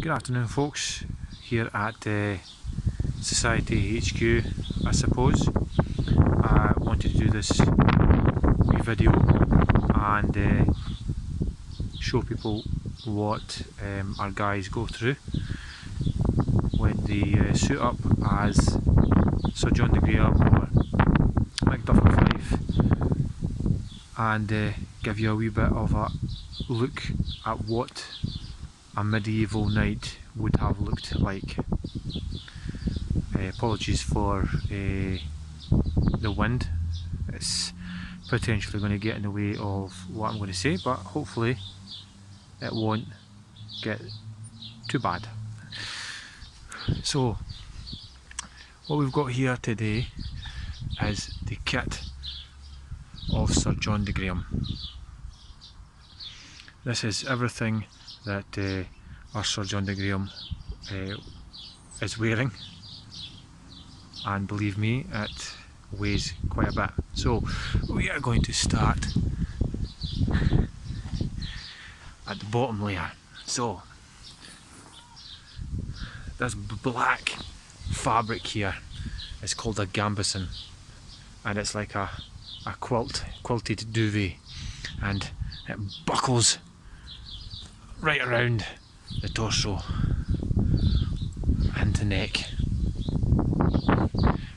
Good afternoon, folks, here at Society HQ, I suppose. I wanted to do this wee video and show people what our guys go through when they suit up as Sir John de Graham or Macduff of Life, and give you a wee bit of a look at what a medieval knight would have looked like. Apologies for the wind, it's potentially going to get in the way of what I'm going to say, but hopefully it won't get too bad. So what we've got here today is the kit of Sir John de Graham. This is everything that our Sir John de Graham is wearing, and believe me, it weighs quite a bit. So we are going to start at the bottom layer. So this black fabric here is called a gambeson, and it's like a quilted duvet, and it buckles right around the torso and the neck,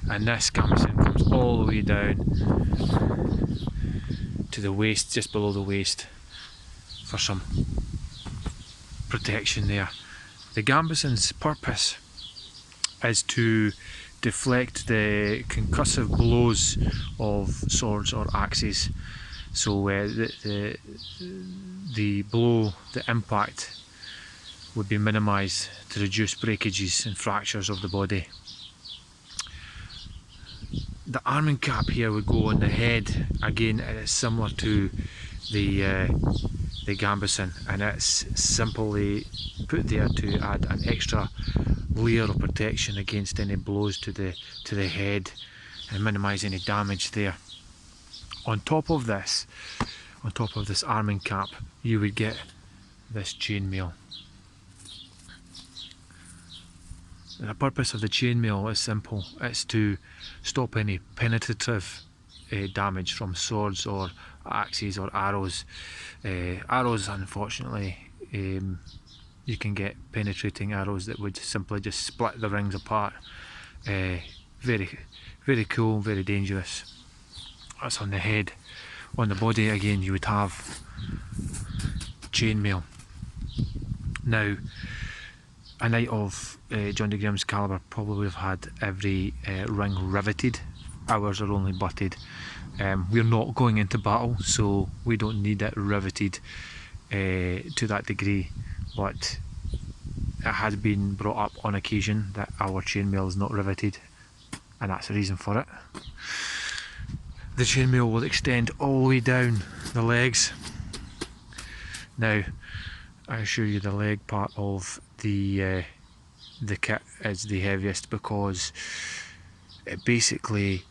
and this gambeson comes all the way down to the waist, just below the waist, for some protection there. The gambeson's purpose is to deflect the concussive blows of swords or axes. So the blow, the impact, would be minimised to reduce breakages and fractures of the body. The arming cap here would go on the head. Again, it is similar to the gambeson, and it's simply put there to add an extra layer of protection against any blows to the head and minimise any damage there. On top of this arming cap, you would get this chainmail. The purpose of the chainmail is simple. It's to stop any penetrative damage from swords or axes or arrows. Arrows, unfortunately, you can get penetrating arrows that would simply just split the rings apart. Very, very cool, very dangerous. That's on the head. On the body, again, you would have chainmail. Now, a knight of John de Graham's calibre probably would have had every ring riveted. Ours are only butted. We're not going into battle, so we don't need it riveted to that degree, but it has been brought up on occasion that our chainmail is not riveted, and that's the reason for it. The chainmail will extend all the way down the legs. Now, I assure you the leg part of the kit is the heaviest, because it basically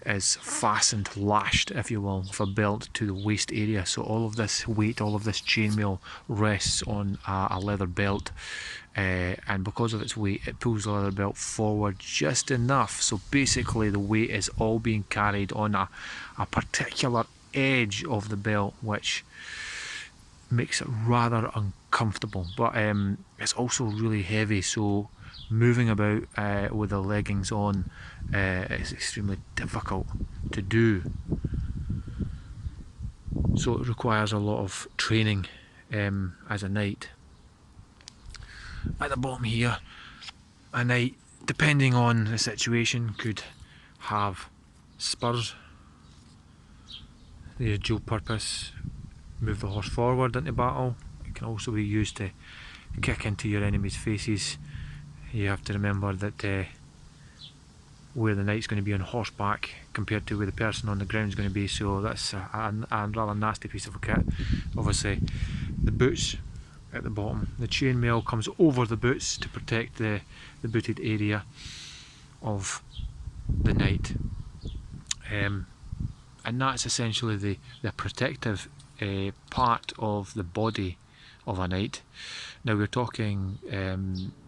is fastened, lashed if you will, with a belt to the waist area. So all of this weight, all of this chainmail rests on a leather belt, and because of its weight, it pulls the leather belt forward just enough. So basically the weight is all being carried on a particular edge of the belt, which makes it rather uncomfortable, but it's also really heavy, so moving about with the leggings on is extremely difficult to do. So it requires a lot of training as a knight. At the bottom here, a knight, depending on the situation, could have spurs. They're dual purpose. Move the horse forward into battle. It can also be used to kick into your enemy's faces. You have to remember that where the knight's going to be on horseback compared to where the person on the ground is going to be, so that's a rather nasty piece of a kit. Obviously, the boots at the bottom. The chainmail comes over the boots to protect the booted area of the knight. And that's essentially the protective part of the body of a knight. Now we're talking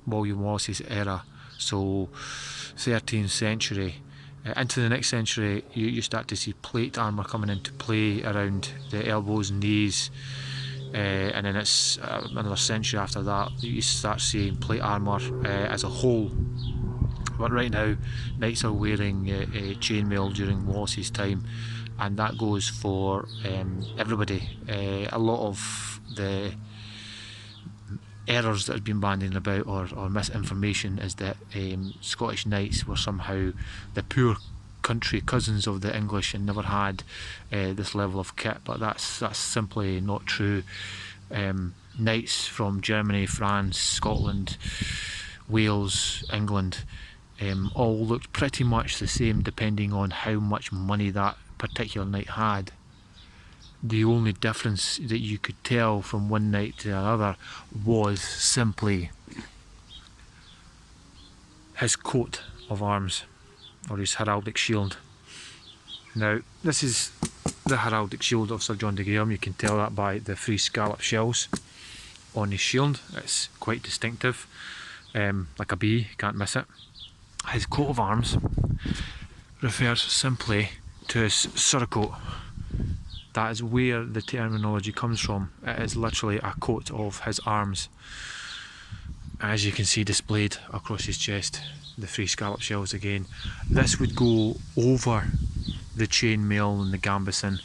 William Wallace's era, so 13th century. Into the next century, you start to see plate armour coming into play around the elbows and knees, and then it's another century after that you start seeing plate armour as a whole. But right now, knights are wearing chainmail during Wallace's time, and that goes for everybody. A lot of the errors that have been bandied about or misinformation is that Scottish knights were somehow the poor country cousins of the English and never had this level of kit, but that's simply not true. Knights from Germany, France, Scotland, Wales, England all looked pretty much the same depending on how much money that particular knight had. The only difference that you could tell from one knight to another was simply his coat of arms, or his heraldic shield. Now, this is the heraldic shield of Sir John de Graham. You can tell that by the 3 scallop shells on his shield. It's quite distinctive, like a bee, can't miss it. His coat of arms refers simply to his surcoat. That is where the terminology comes from. It is literally a coat of his arms, as you can see displayed across his chest. The 3 scallop shells again. This would go over the chainmail and the gambeson,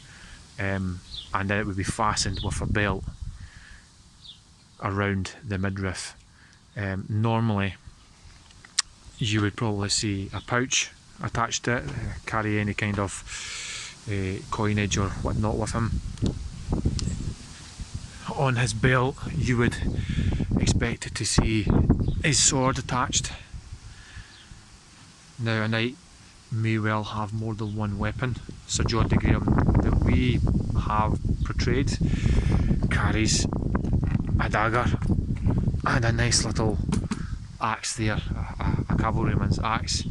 and then it would be fastened with a belt around the midriff. Normally you would probably see a pouch attached to it, carry any kind of coinage or whatnot with him. On his belt you would expect to see his sword attached. Now, a knight may well have more than one weapon. Sir John de Graham that we have portrayed carries a dagger and a nice little axe there, a cavalryman's axe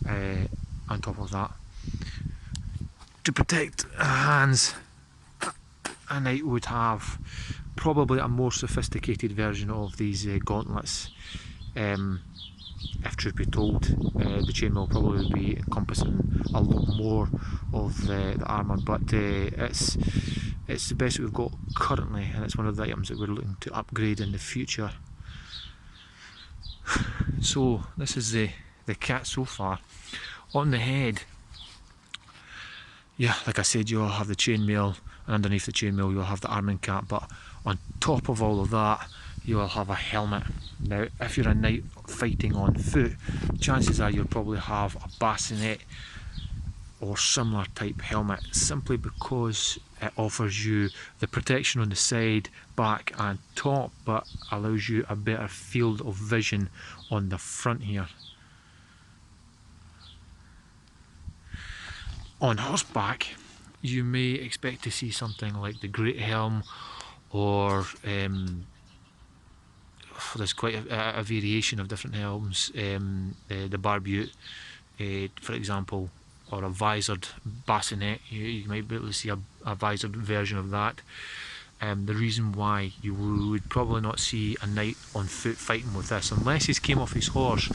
on top of that. To protect hands, a knight would have probably a more sophisticated version of these gauntlets. If truth be told, the chainmail probably would be encompassing a lot more of the armour, but it's the best that we've got currently, and it's one of the items that we're looking to upgrade in the future. So this is the kit so far. On the head, yeah, like I said, you'll have the chainmail, and underneath the chainmail you'll have the arming cap, but on top of all of that you will have a helmet. Now, if you're a knight fighting on foot, chances are you'll probably have a bassinet or similar type helmet, simply because it offers you the protection on the side, back and top, but allows you a better field of vision on the front here. On horseback, you may expect to see something like the Great Helm, or there's quite a variation of different helms, the barbute, for example, or a visored bassinet. You might be able to see a visored version of that. The reason why you would probably not see a knight on foot fighting with this, unless he's came off his horse,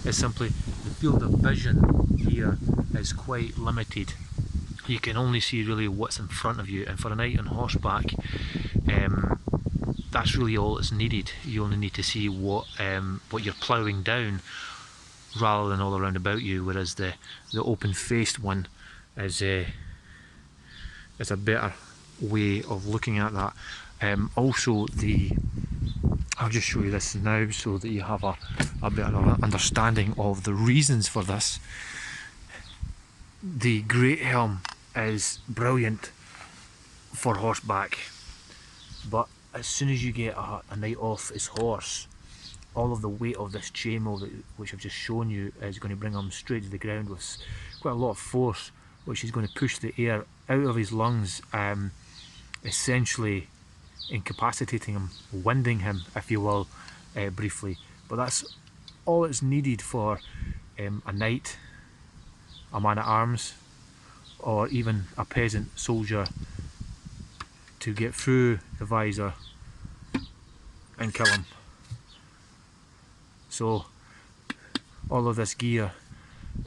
is simply the field of vision here is quite limited. You can only see really what's in front of you, and for a knight on horseback, that's really all that's needed. You only need to see what you're ploughing down, rather than all around about you. Whereas the open-faced one is a better way of looking at that. Also, I'll just show you this now so that you have a better understanding of the reasons for this. The Great Helm is brilliant for horseback, but as soon as you get a knight off his horse, all of the weight of this chainmail, which I've just shown you, is going to bring him straight to the ground with quite a lot of force, which is going to push the air out of his lungs, essentially incapacitating him, winding him, if you will, briefly. But that's all that's needed for a knight, a man at arms, or even a peasant soldier to get through the visor and kill him. So all of this gear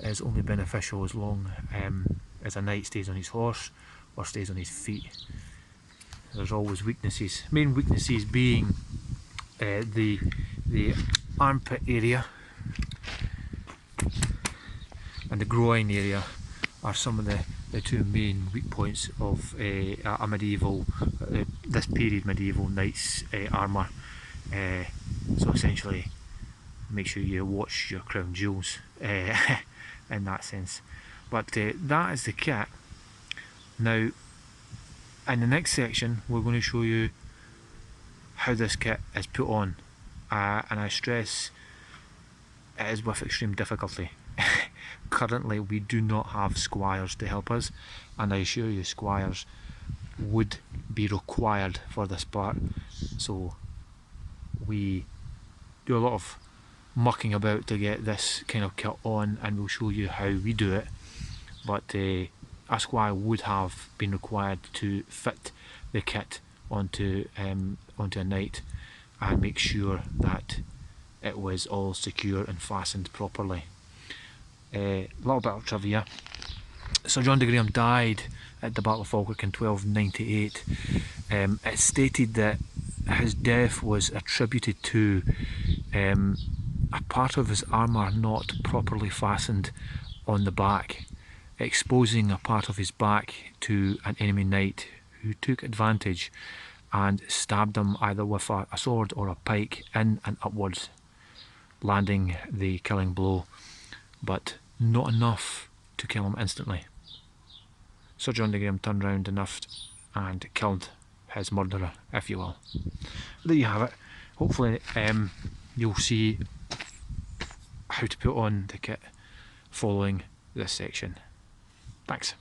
is only beneficial as long as a knight stays on his horse or stays on his feet. There's always weaknesses. Main weaknesses being the armpit area and the groin area are some of the two main weak points of a medieval, this period medieval knight's armour. So essentially, make sure you watch your crown jewels in that sense. But that is the kit. Now, in the next section, we're going to show you how this kit is put on, and I stress it is with extreme difficulty. Currently, we do not have squires to help us, and I assure you, squires would be required for this part. So we do a lot of mucking about to get this kind of kit on, and we'll show you how we do it. But a squire would have been required to fit the kit onto a knight and make sure that it was all secure and fastened properly. A little bit of trivia. Sir John de Graham died at the Battle of Falkirk in 1298. It's stated that his death was attributed to a part of his armour not properly fastened on the back, exposing a part of his back to an enemy knight who took advantage and stabbed him either with a sword or a pike in and upwards, landing the killing blow, but not enough to kill him instantly. Sir John de Graham turned round enough and killed his murderer, if you will. There you have it. Hopefully you'll see how to put on the kit following this section. Thanks.